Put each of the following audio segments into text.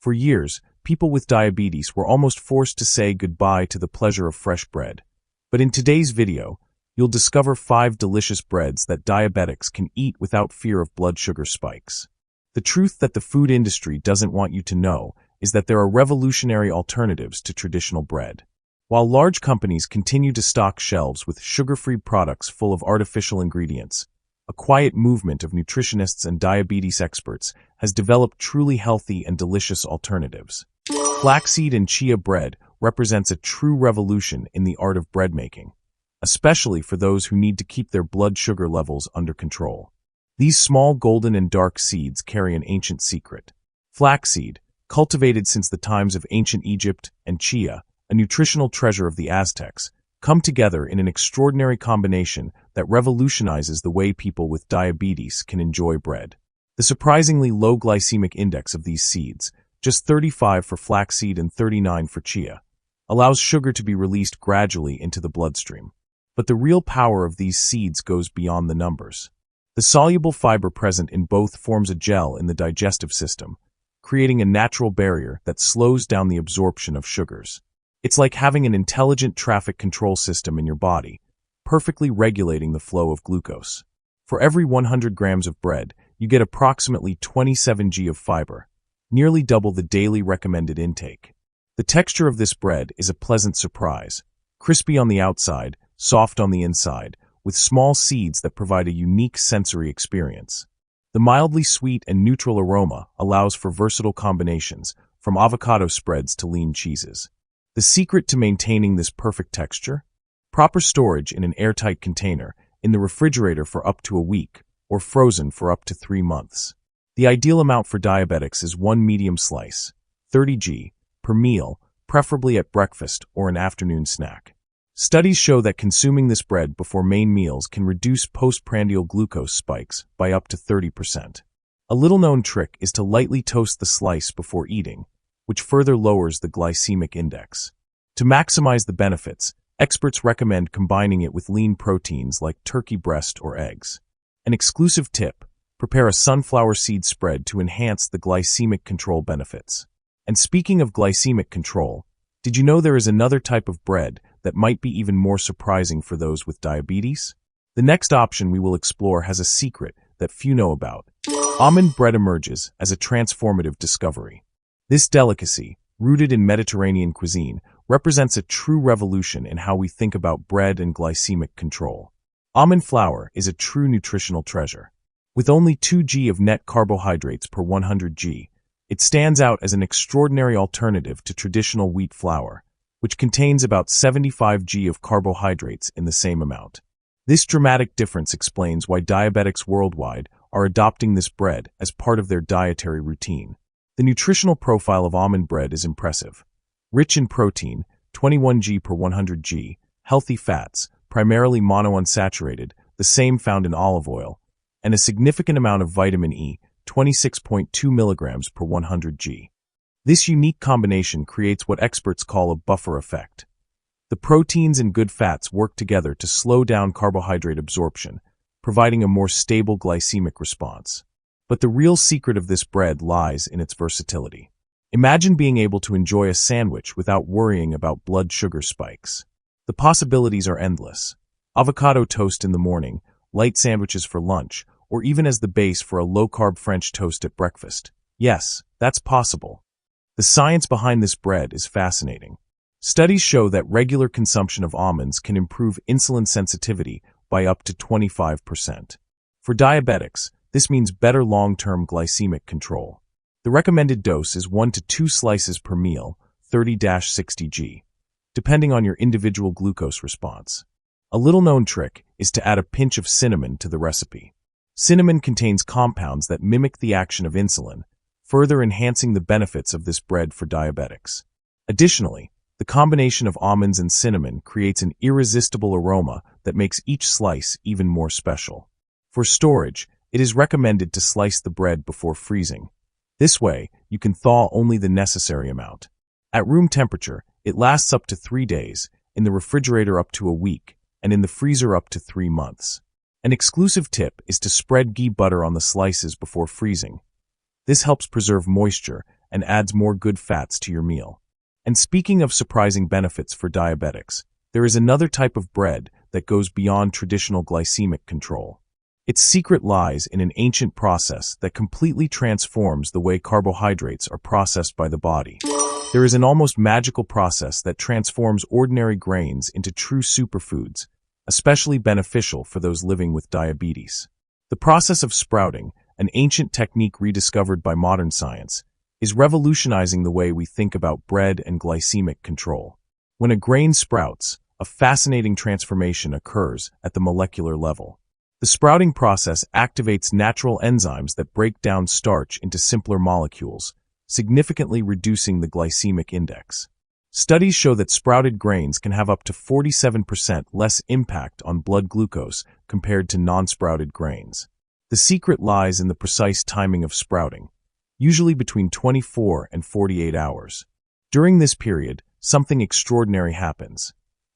For years, people with diabetes were almost forced to say goodbye to the pleasure of fresh bread. But in today's video, you'll discover 5 delicious breads that diabetics can eat without fear of blood sugar spikes. The truth that the food industry doesn't want you to know is that there are revolutionary alternatives to traditional bread. While large companies continue to stock shelves with sugar-free products full of artificial ingredients, a quiet movement of nutritionists and diabetes experts has developed truly healthy and delicious alternatives. Flaxseed and chia bread represents a true revolution in the art of bread making, especially for those who need to keep their blood sugar levels under control. These small golden and dark seeds carry an ancient secret. Flaxseed, cultivated since the times of ancient Egypt, and chia, a nutritional treasure of the Aztecs, come together in an extraordinary combination that revolutionizes the way people with diabetes can enjoy bread. The surprisingly low glycemic index of these seeds, just 35 for flaxseed and 39 for chia, allows sugar to be released gradually into the bloodstream. But the real power of these seeds goes beyond the numbers. The soluble fiber present in both forms a gel in the digestive system, creating a natural barrier that slows down the absorption of sugars. It's like having an intelligent traffic control system in your body, perfectly regulating the flow of glucose. For every 100 grams of bread, you get approximately 27 g of fiber, nearly double the daily recommended intake. The texture of this bread is a pleasant surprise, crispy on the outside, soft on the inside, with small seeds that provide a unique sensory experience. The mildly sweet and neutral aroma allows for versatile combinations, from avocado spreads to lean cheeses. The secret to maintaining this perfect texture? Proper storage in an airtight container, in the refrigerator for up to a week, or frozen for up to 3 months. The ideal amount for diabetics is 1 medium slice, 30 g, per meal, preferably at breakfast or an afternoon snack. Studies show that consuming this bread before main meals can reduce postprandial glucose spikes by up to 30%. A little-known trick is to lightly toast the slice before eating, which further lowers the glycemic index. To maximize the benefits, experts recommend combining it with lean proteins like turkey breast or eggs. An exclusive tip: prepare a sunflower seed spread to enhance the glycemic control benefits. And speaking of glycemic control, did you know there is another type of bread that might be even more surprising for those with diabetes? The next option we will explore has a secret that few know about. Almond bread emerges as a transformative discovery. This delicacy, rooted in Mediterranean cuisine, represents a true revolution in how we think about bread and glycemic control. Almond flour is a true nutritional treasure. With only 2 g of net carbohydrates per 100 g, it stands out as an extraordinary alternative to traditional wheat flour, which contains about 75 g of carbohydrates in the same amount. This dramatic difference explains why diabetics worldwide are adopting this bread as part of their dietary routine. The nutritional profile of almond bread is impressive. Rich in protein, 21 g per 100 g, healthy fats, primarily monounsaturated, the same found in olive oil, and a significant amount of vitamin E, 26.2 milligrams per 100 g. This unique combination creates what experts call a buffer effect. The proteins and good fats work together to slow down carbohydrate absorption, providing a more stable glycemic response. But the real secret of this bread lies in its versatility. Imagine being able to enjoy a sandwich without worrying about blood sugar spikes. The possibilities are endless. Avocado toast in the morning, light sandwiches for lunch, or even as the base for a low-carb French toast at breakfast. Yes, that's possible. The science behind this bread is fascinating. Studies show that regular consumption of almonds can improve insulin sensitivity by up to 25%. For diabetics, this means better long-term glycemic control. The recommended dose is 1 to 2 slices per meal, 30-60 g, depending on your individual glucose response. A little-known trick is to add a pinch of cinnamon to the recipe. Cinnamon contains compounds that mimic the action of insulin, further enhancing the benefits of this bread for diabetics. Additionally, the combination of almonds and cinnamon creates an irresistible aroma that makes each slice even more special. For storage, it is recommended to slice the bread before freezing. This way, you can thaw only the necessary amount. At room temperature, it lasts up to 3 days, in the refrigerator up to a week, and in the freezer up to 3 months. An exclusive tip is to spread ghee butter on the slices before freezing. This helps preserve moisture and adds more good fats to your meal. And speaking of surprising benefits for diabetics, there is another type of bread that goes beyond traditional glycemic control. Its secret lies in an ancient process that completely transforms the way carbohydrates are processed by the body. There is an almost magical process that transforms ordinary grains into true superfoods, especially beneficial for those living with diabetes. The process of sprouting, an ancient technique rediscovered by modern science, is revolutionizing the way we think about bread and glycemic control. When a grain sprouts, a fascinating transformation occurs at the molecular level. The sprouting process activates natural enzymes that break down starch into simpler molecules, significantly reducing the glycemic index. Studies show that sprouted grains can have up to 47% less impact on blood glucose compared to non-sprouted grains. The secret lies in the precise timing of sprouting, usually between 24 and 48 hours. During this period, something extraordinary happens.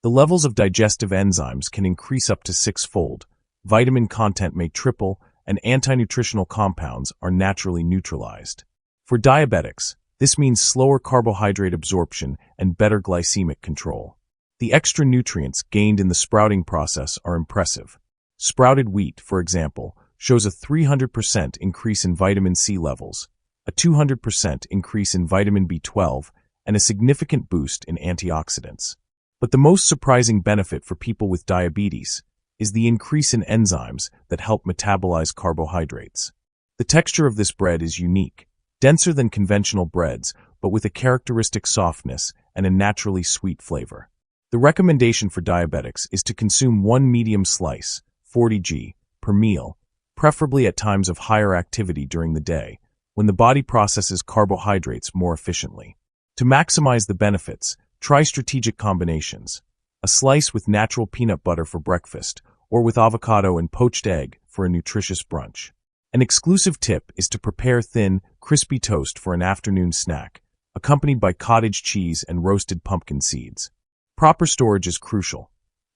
The levels of digestive enzymes can increase up to six-fold, vitamin content may triple, and anti-nutritional compounds are naturally neutralized. For diabetics, this means slower carbohydrate absorption and better glycemic control. The extra nutrients gained in the sprouting process are impressive. Sprouted wheat, for example, shows a 300% increase in vitamin C levels, a 200% increase in vitamin B12, and a significant boost in antioxidants. But the most surprising benefit for people with diabetes is the increase in enzymes that help metabolize carbohydrates. The texture of this bread is unique, denser than conventional breads, but with a characteristic softness and a naturally sweet flavor. The recommendation for diabetics is to consume one medium slice, 40 g, per meal, preferably at times of higher activity during the day, when the body processes carbohydrates more efficiently. To maximize the benefits, try strategic combinations: a slice with natural peanut butter for breakfast, or with avocado and poached egg for a nutritious brunch. An exclusive tip is to prepare thin, crispy toast for an afternoon snack, accompanied by cottage cheese and roasted pumpkin seeds. Proper storage is crucial.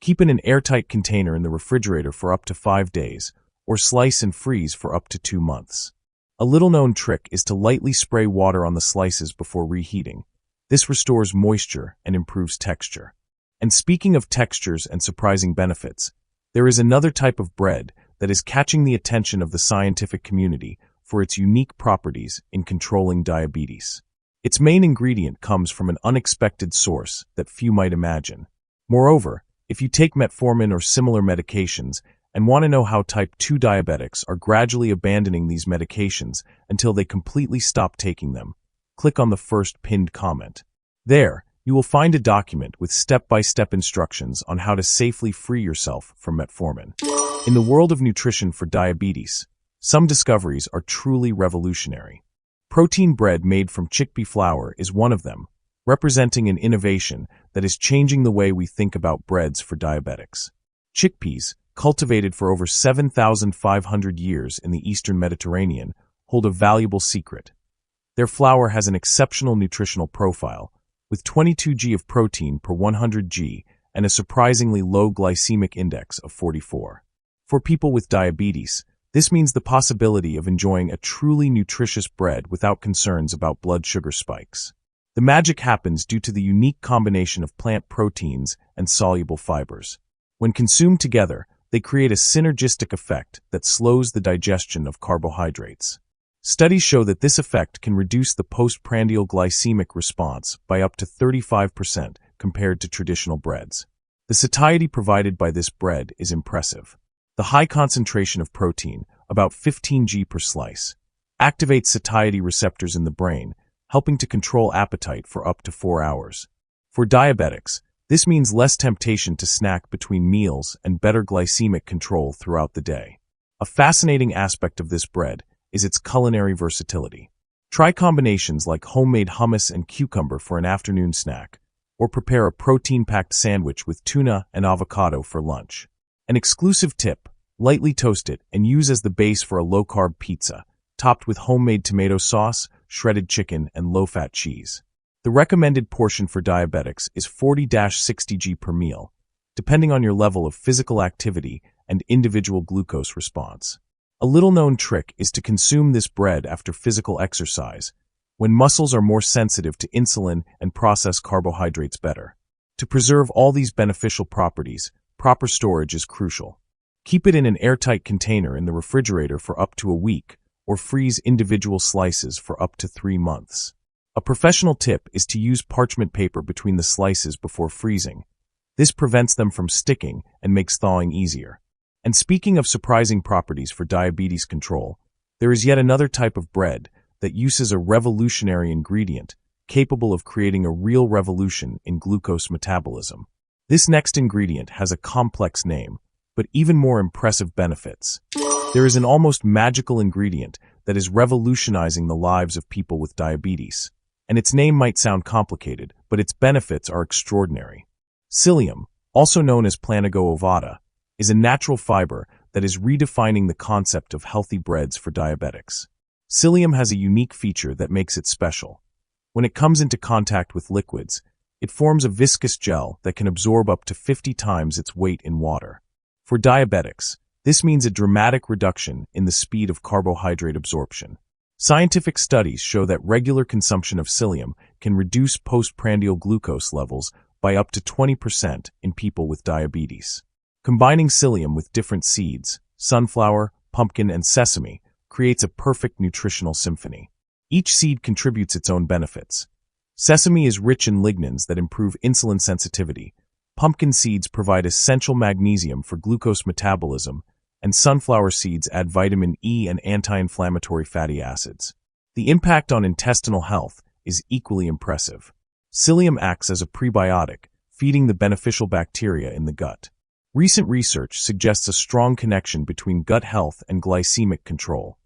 Keep in an airtight container in the refrigerator for up to 5 days, or slice and freeze for up to 2 months. A little-known trick is to lightly spray water on the slices before reheating. This restores moisture and improves texture. And speaking of textures and surprising benefits, there is another type of bread that is catching the attention of the scientific community for its unique properties in controlling diabetes. Its main ingredient comes from an unexpected source that few might imagine. Moreover, if you take metformin or similar medications and want to know how type 2 diabetics are gradually abandoning these medications until they completely stop taking them, click on the first pinned comment. There, you will find a document with step-by-step instructions on how to safely free yourself from metformin. In the world of nutrition for diabetes, some discoveries are truly revolutionary. Protein bread made from chickpea flour is one of them, representing an innovation that is changing the way we think about breads for diabetics. Chickpeas, cultivated for over 7,500 years in the Eastern Mediterranean, hold a valuable secret. Their flour has an exceptional nutritional profile, with 22 g of protein per 100 g and a surprisingly low glycemic index of 44. For people with diabetes, this means the possibility of enjoying a truly nutritious bread without concerns about blood sugar spikes. The magic happens due to the unique combination of plant proteins and soluble fibers. When consumed together, they create a synergistic effect that slows the digestion of carbohydrates. Studies show that this effect can reduce the postprandial glycemic response by up to 35% compared to traditional breads. The satiety provided by this bread is impressive. The high concentration of protein, about 15 g per slice, activates satiety receptors in the brain, helping to control appetite for up to 4 hours. For diabetics, this means less temptation to snack between meals and better glycemic control throughout the day. A fascinating aspect of this bread is its culinary versatility. Try combinations like homemade hummus and cucumber for an afternoon snack, or prepare a protein-packed sandwich with tuna and avocado for lunch. An exclusive tip: lightly toast it and use as the base for a low-carb pizza, topped with homemade tomato sauce, shredded chicken, and low-fat cheese. The recommended portion for diabetics is 40-60 g per meal, depending on your level of physical activity and individual glucose response. A little-known trick is to consume this bread after physical exercise, when muscles are more sensitive to insulin and process carbohydrates better. To preserve all these beneficial properties, proper storage is crucial. Keep it in an airtight container in the refrigerator for up to a week, or freeze individual slices for up to 3 months. A professional tip is to use parchment paper between the slices before freezing. This prevents them from sticking and makes thawing easier. And speaking of surprising properties for diabetes control, there is yet another type of bread that uses a revolutionary ingredient capable of creating a real revolution in glucose metabolism. This next ingredient has a complex name, but even more impressive benefits. There is an almost magical ingredient that is revolutionizing the lives of people with diabetes. And its name might sound complicated, but its benefits are extraordinary. Psyllium, also known as Planago ovata, is a natural fiber that is redefining the concept of healthy breads for diabetics. Psyllium has a unique feature that makes it special. When it comes into contact with liquids, it forms a viscous gel that can absorb up to 50 times its weight in water. For diabetics, this means a dramatic reduction in the speed of carbohydrate absorption. Scientific studies show that regular consumption of psyllium can reduce postprandial glucose levels by up to 20% in people with diabetes. Combining psyllium with different seeds, sunflower, pumpkin, and sesame, creates a perfect nutritional symphony. Each seed contributes its own benefits. Sesame is rich in lignans that improve insulin sensitivity. Pumpkin seeds provide essential magnesium for glucose metabolism, and sunflower seeds add vitamin E and anti-inflammatory fatty acids. The impact on intestinal health is equally impressive. Psyllium acts as a prebiotic, feeding the beneficial bacteria in the gut. Recent research suggests a strong connection between gut health and glycemic control.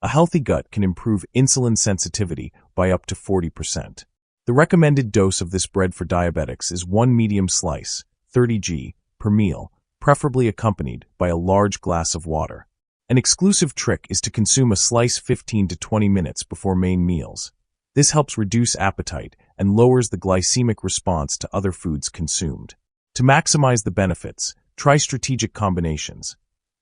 A healthy gut can improve insulin sensitivity by up to 40%. The recommended dose of this bread for diabetics is 1 medium slice, 30 g, per meal, preferably accompanied by a large glass of water. An exclusive trick is to consume a slice 15 to 20 minutes before main meals. This helps reduce appetite and lowers the glycemic response to other foods consumed. To maximize the benefits, try strategic combinations.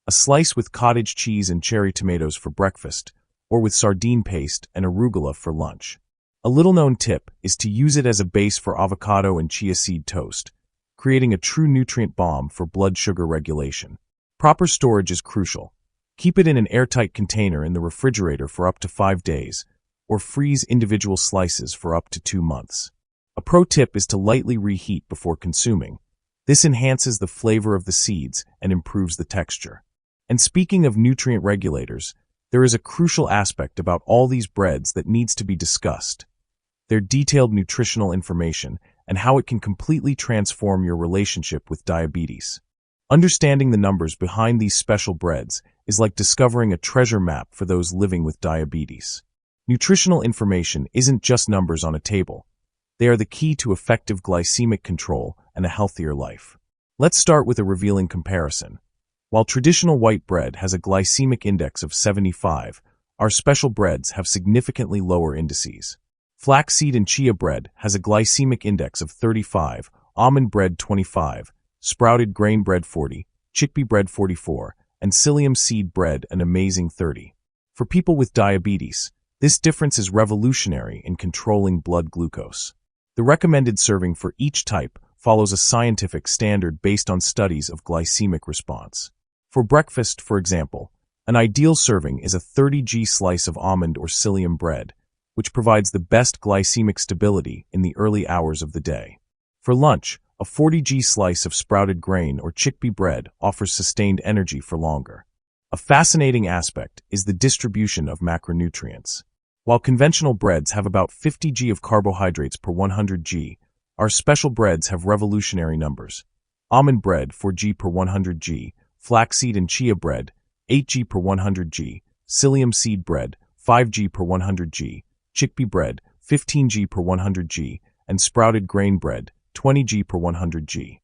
A slice with cottage cheese and cherry tomatoes for breakfast, or with sardine paste and arugula for lunch. A little-known tip is to use it as a base for avocado and chia seed toast, creating a true nutrient bomb for blood sugar regulation. Proper storage is crucial. Keep it in an airtight container in the refrigerator for up to 5 days, or freeze individual slices for up to 2 months. A pro tip is to lightly reheat before consuming. This enhances the flavor of the seeds and improves the texture. And speaking of nutrient regulators, there is a crucial aspect about all these breads that needs to be discussed. Their detailed nutritional information and how it can completely transform your relationship with diabetes. Understanding the numbers behind these special breads is like discovering a treasure map for those living with diabetes. Nutritional information isn't just numbers on a table. They are the key to effective glycemic control and a healthier life. Let's start with a revealing comparison. While traditional white bread has a glycemic index of 75, our special breads have significantly lower indices. Flaxseed and chia bread has a glycemic index of 35, almond bread 25, sprouted grain bread 40, chickpea bread 44, and psyllium seed bread an amazing 30. For people with diabetes, this difference is revolutionary in controlling blood glucose. The recommended serving for each type follows a scientific standard based on studies of glycemic response. For breakfast, for example, an ideal serving is a 30 g slice of almond or psyllium bread, which provides the best glycemic stability in the early hours of the day. For lunch, a 40 g slice of sprouted grain or chickpea bread offers sustained energy for longer. A fascinating aspect is the distribution of macronutrients. While conventional breads have about 50 g of carbohydrates per 100 g, our special breads have revolutionary numbers. Almond bread 4 g per 100 g, flaxseed and chia bread 8 g per 100 g, psyllium seed bread 5 g per 100 g, chickpea bread 15 g per 100 g, and sprouted grain bread 20 g per 100 g.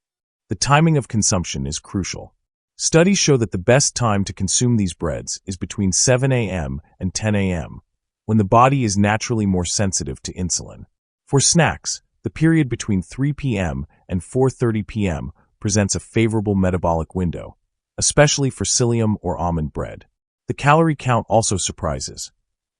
The timing of consumption is crucial. Studies show that the best time to consume these breads is between 7 a.m. and 10 a.m., when the body is naturally more sensitive to insulin. For snacks, the period between 3 p.m. and 4:30 p.m. presents a favorable metabolic window, especially for psyllium or almond bread. The calorie count also surprises.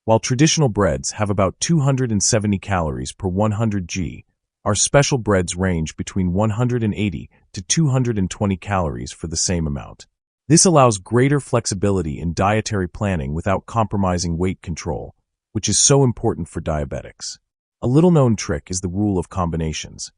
While traditional breads have about 270 calories per 100 g, our special breads range between 180 to 220 calories for the same amount. This allows greater flexibility in dietary planning without compromising weight control, which is so important for diabetics. A little-known trick is the rule of combinations.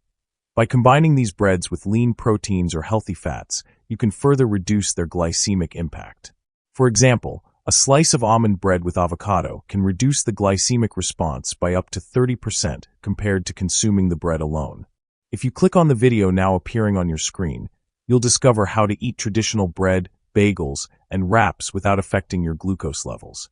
By combining these breads with lean proteins or healthy fats, you can further reduce their glycemic impact. For example, a slice of almond bread with avocado can reduce the glycemic response by up to 30% compared to consuming the bread alone. If you click on the video now appearing on your screen, you'll discover how to eat traditional bread, bagels, and wraps without affecting your glucose levels.